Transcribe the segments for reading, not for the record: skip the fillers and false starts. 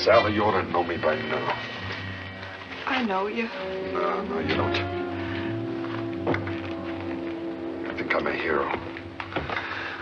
Sally, you ought to know me by now. I know you. No, you don't. I think I'm a hero.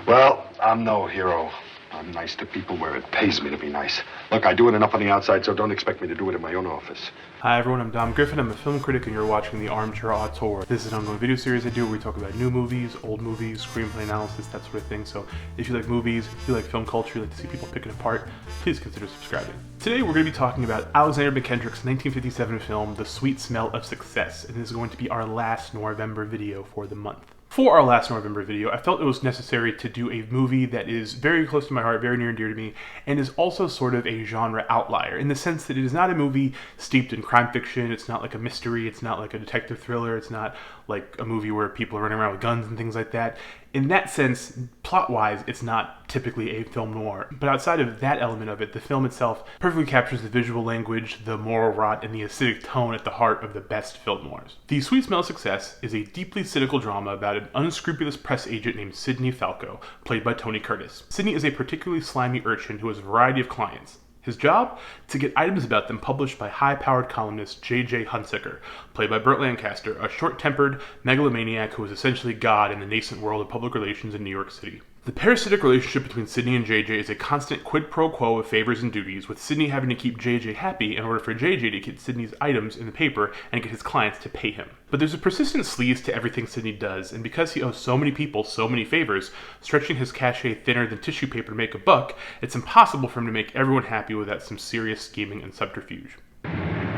Well, I'm no hero. I'm nice to people where it pays me to be nice. Look, I do it enough on the outside, so don't expect me to do it in my own office. Hi everyone, I'm Dom Griffin. I'm a film critic and you're watching the Armchair Auteur. This is an ongoing video series I do where we talk about new movies, old movies, screenplay analysis, that sort of thing. So if you like movies, if you like film culture, you like to see people pick it apart, please consider subscribing. Today we're going to be talking about Alexander Mackendrick's 1957 film, The Sweet Smell of Success, and this is going to be our last Noirvember video for the month. For our last Noirvember video, I felt it was necessary to do a movie that is very close to my heart, very near and dear to me, and is also sort of a genre outlier, in the sense that it is not a movie steeped in crime fiction, it's not like a mystery, it's not like a detective thriller, it's not like a movie where people are running around with guns and things like that. In that sense, plot-wise, it's not typically a film noir. But outside of that element of it, the film itself perfectly captures the visual language, the moral rot, and the acidic tone at the heart of the best film noirs. The Sweet Smell of Success is a deeply cynical drama about an unscrupulous press agent named Sidney Falco, played by Tony Curtis. Sidney is a particularly slimy urchin who has a variety of clients. His job? To get items about them published by high-powered columnist J.J. Hunsaker, played by Burt Lancaster, a short-tempered megalomaniac who is essentially God in the nascent world of public relations in New York City. The parasitic relationship between Sidney and JJ is a constant quid pro quo of favors and duties, with Sidney having to keep JJ happy in order for JJ to get Sidney's items in the paper and get his clients to pay him. But there's a persistent sleaze to everything Sidney does, and because he owes so many people so many favors, stretching his cachet thinner than tissue paper to make a buck, it's impossible for him to make everyone happy without some serious scheming and subterfuge.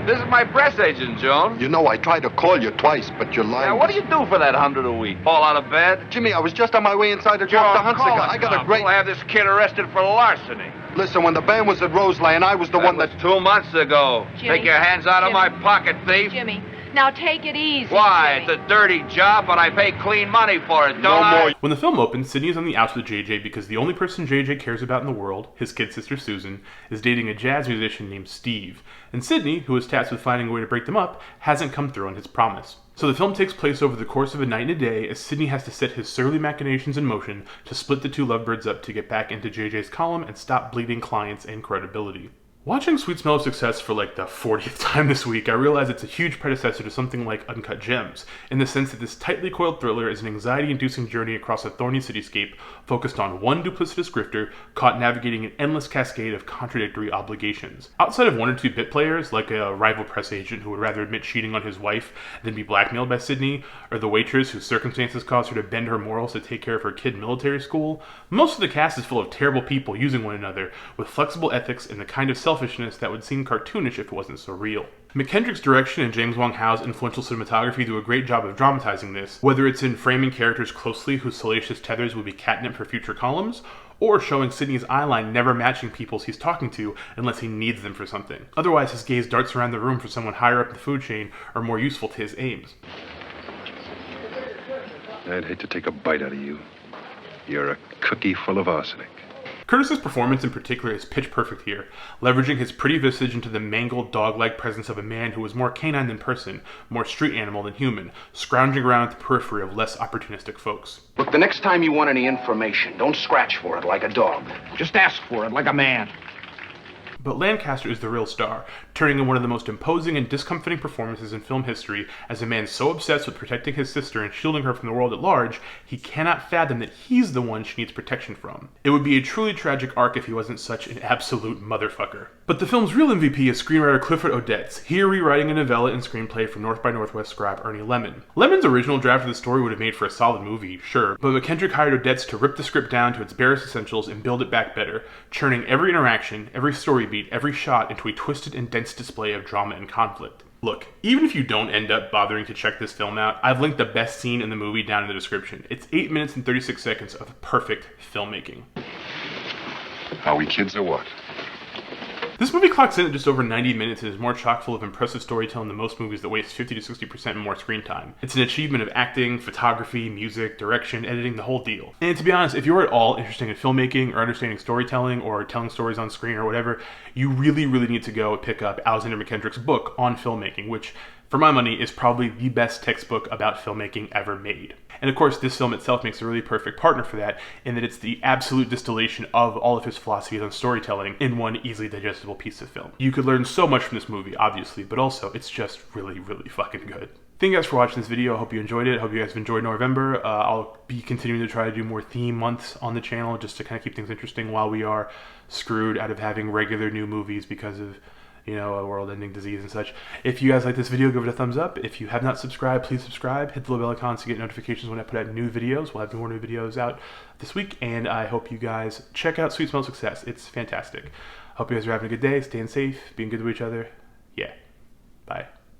This is my press agent, Joan. You know, I tried to call you twice, but you're lying. Now, what do you do for that $100 a week? Fall out of bed? Jimmy, I was just on my way inside to drop the Hunsaker. I got a great... We'll have this kid arrested for larceny. Listen, when the band was at Roseland, I was the one that... was 2 months ago. Jimmy, Take your hands out of my pocket, thief. Jimmy, now take it easy. Why? Jimmy. It's a dirty job, but I pay clean money for it, don't No I? more. When the film opens, Sidney is on the outs with JJ because the only person JJ cares about in the world, his kid sister Susan, is dating a jazz musician named Steve. And Sidney, who is tasked with finding a way to break them up, hasn't come through on his promise. So the film takes place over the course of a night and a day as Sidney has to set his surly machinations in motion to split the two lovebirds up to get back into JJ's column and stop bleeding clients and credibility. Watching Sweet Smell of Success for like the 40th time this week, I realize it's a huge predecessor to something like Uncut Gems, in the sense that this tightly coiled thriller is an anxiety-inducing journey across a thorny cityscape focused on one duplicitous grifter caught navigating an endless cascade of contradictory obligations. Outside of one or two bit players, like a rival press agent who would rather admit cheating on his wife than be blackmailed by Sidney, or the waitress whose circumstances caused her to bend her morals to take care of her kid in military school, most of the cast is full of terrible people using one another, with flexible ethics and the kind of selfishness that would seem cartoonish if it wasn't so real. Mackendrick's direction and James Wong Howe's influential cinematography do a great job of dramatizing this, whether it's in framing characters closely whose salacious tethers would be catnip for future columns, or showing Sidney's eyeline never matching people he's talking to unless he needs them for something. Otherwise, his gaze darts around the room for someone higher up the food chain or more useful to his aims. I'd hate to take a bite out of you. You're a cookie full of arsenic. Curtis's performance in particular is pitch perfect here, leveraging his pretty visage into the mangled, dog-like presence of a man who was more canine than person, more street animal than human, scrounging around at the periphery of less opportunistic folks. Look, the next time you want any information, don't scratch for it like a dog. Just ask for it like a man. But Lancaster is the real star, turning in one of the most imposing and discomforting performances in film history as a man so obsessed with protecting his sister and shielding her from the world at large, he cannot fathom that he's the one she needs protection from. It would be a truly tragic arc if he wasn't such an absolute motherfucker. But the film's real MVP is screenwriter Clifford Odets, here rewriting a novella and screenplay from North by Northwest scribe Ernie Lemon. Lemon's original draft of the story would have made for a solid movie, sure, but Mackendrick hired Odets to rip the script down to its barest essentials and build it back better, churning every interaction, every story beat, every shot into a twisted and dense display of drama and conflict. Look, even if you don't end up bothering to check this film out, I've linked the best scene in the movie down in the description. It's 8 minutes and 36 seconds of perfect filmmaking. Are we kids or what? This movie clocks in at just over 90 minutes and is more chock full of impressive storytelling than most movies that waste 50 to 60% more screen time. It's an achievement of acting, photography, music, direction, editing, the whole deal. And to be honest, if you're at all interested in filmmaking or understanding storytelling or telling stories on screen or whatever, you really need to go pick up Alexander Mackendrick's book on filmmaking, which, for my money, is probably the best textbook about filmmaking ever made. And of course, this film itself makes a really perfect partner for that, in that it's the absolute distillation of all of his philosophies on storytelling in one easily digestible piece of film. You could learn so much from this movie, obviously, but also it's just really, really fucking good. Thank you guys for watching this video. I hope you enjoyed it. I hope you guys have enjoyed Noirvember. I'll be continuing to try to do more theme months on the channel just to kind of keep things interesting while we are screwed out of having regular new movies because of, you know, a world-ending disease and such. If you guys like this video, give it a thumbs up. If you have not subscribed, please subscribe. Hit the little bell icon to get notifications when I put out new videos. We'll have more new videos out this week, and I hope you guys check out Sweet Smell Success. It's fantastic. Hope you guys are having a good day, staying safe, being good to each other. Yeah. Bye.